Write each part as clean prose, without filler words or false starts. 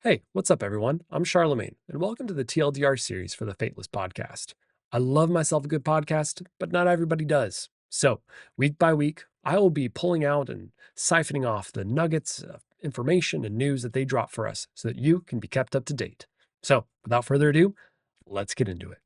Hey, what's up, everyone? I'm Charlemagne, and welcome to the TLDR series for the Fateless Podcast. I love myself a good podcast, but not everybody does. So, week by week, I will be pulling out and siphoning off the nuggets of information and news that they drop for us so that you can be kept up to date. So, without further ado, let's get into it.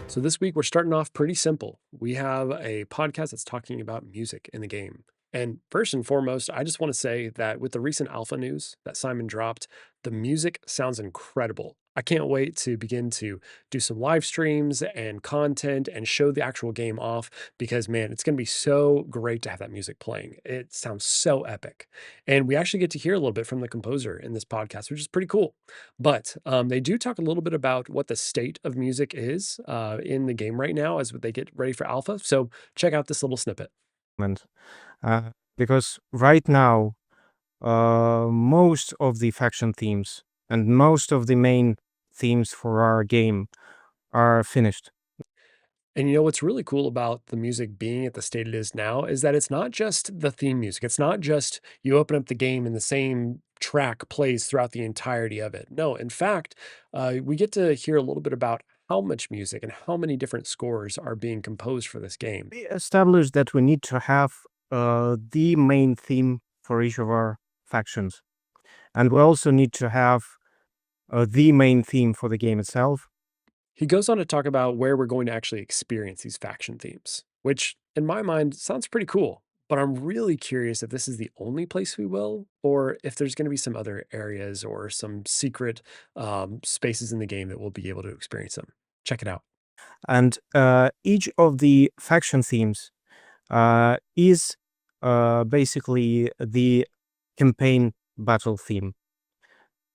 So this week we're starting off pretty simple. We have a podcast that's talking about music in the game. And first and foremost, I just want to say that with the recent alpha news that Simon dropped, the music sounds incredible. I can't wait to begin to do some live streams and content and show the actual game off because, man, it's going to be so great to have that music playing. It sounds so epic. And we actually get to hear a little bit from the composer in this podcast, which is pretty cool. But they do talk a little bit about what the state of music is in the game right now as they get ready for alpha. So check out this little snippet. Because right now, most of the faction themes and most of the main themes for our game are finished. And you know what's really cool about the music being at the state it is now is that it's not just the theme music. It's not just you open up the game and the same track plays throughout the entirety of it. No, in fact, we get to hear a little bit about how much music and how many different scores are being composed for this game. We established that we need to have the main theme for each of our factions. And we also need to have the main theme for the game itself. He goes on to talk about where we're going to actually experience these faction themes, which in my mind sounds pretty cool. But I'm really curious if this is the only place we will, or if there's going to be some other areas or some secret spaces in the game that we'll be able to experience them. Check it out. And each of the faction themes is basically the campaign battle theme.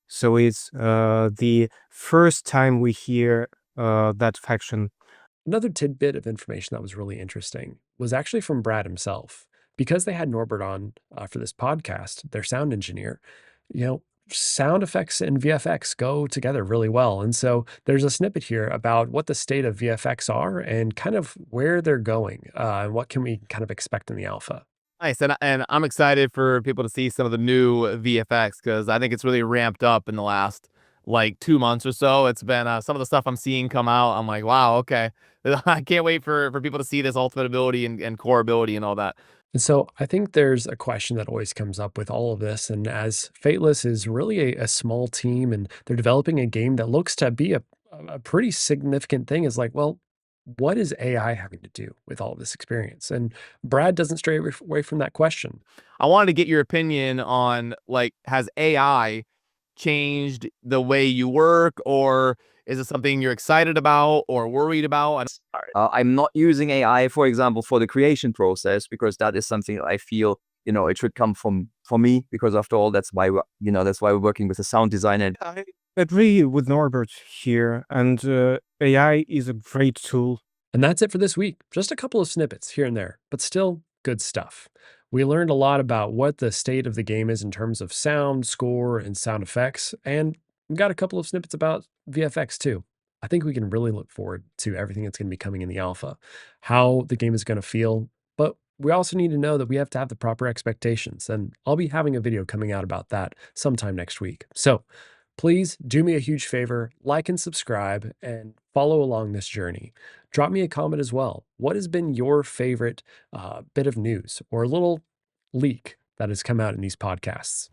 So it's the first time we hear that faction. Another tidbit of information that was really interesting was actually from Brad himself. Because they had Norbert on for this podcast, their sound engineer, sound effects and VFX go together really well. And so there's a snippet here about what the state of VFX are and kind of where they're going and what can we kind of expect in the alpha. Nice, and I'm excited for people to see some of the new VFX because I think it's really ramped up in the last like 2 months or so. It's been some of the stuff I'm seeing come out. I'm like, wow, okay. I can't wait for people to see this ultimate ability and core ability and all that. And so I think there's a question that always comes up with all of this. And as Fateless is really a small team and they're developing a game that looks to be a pretty significant thing, is like, well, what is AI having to do with all of this experience? And Brad doesn't stray away from that question. I wanted to get your opinion on like, has AI changed the way you work, or is it something you're excited about or worried about? I'm not using AI, for example, for the creation process, because that is something I feel, it should come from me, because after all, that's why we're working with a sound designer. I agree with Norbert here, and AI is a great tool. And that's it for this week. Just a couple of snippets here and there, but still good stuff. We learned a lot about what the state of the game is in terms of sound, score, and sound effects, and we got a couple of snippets about VFX too. I think we can really look forward to everything that's going to be coming in the alpha, how the game is going to feel, but we also need to know that we have to have the proper expectations, and I'll be having a video coming out about that sometime next week. So please do me a huge favor, like and subscribe, and follow along this journey. Drop me a comment as well. What has been your favorite bit of news or a little leak that has come out in these podcasts?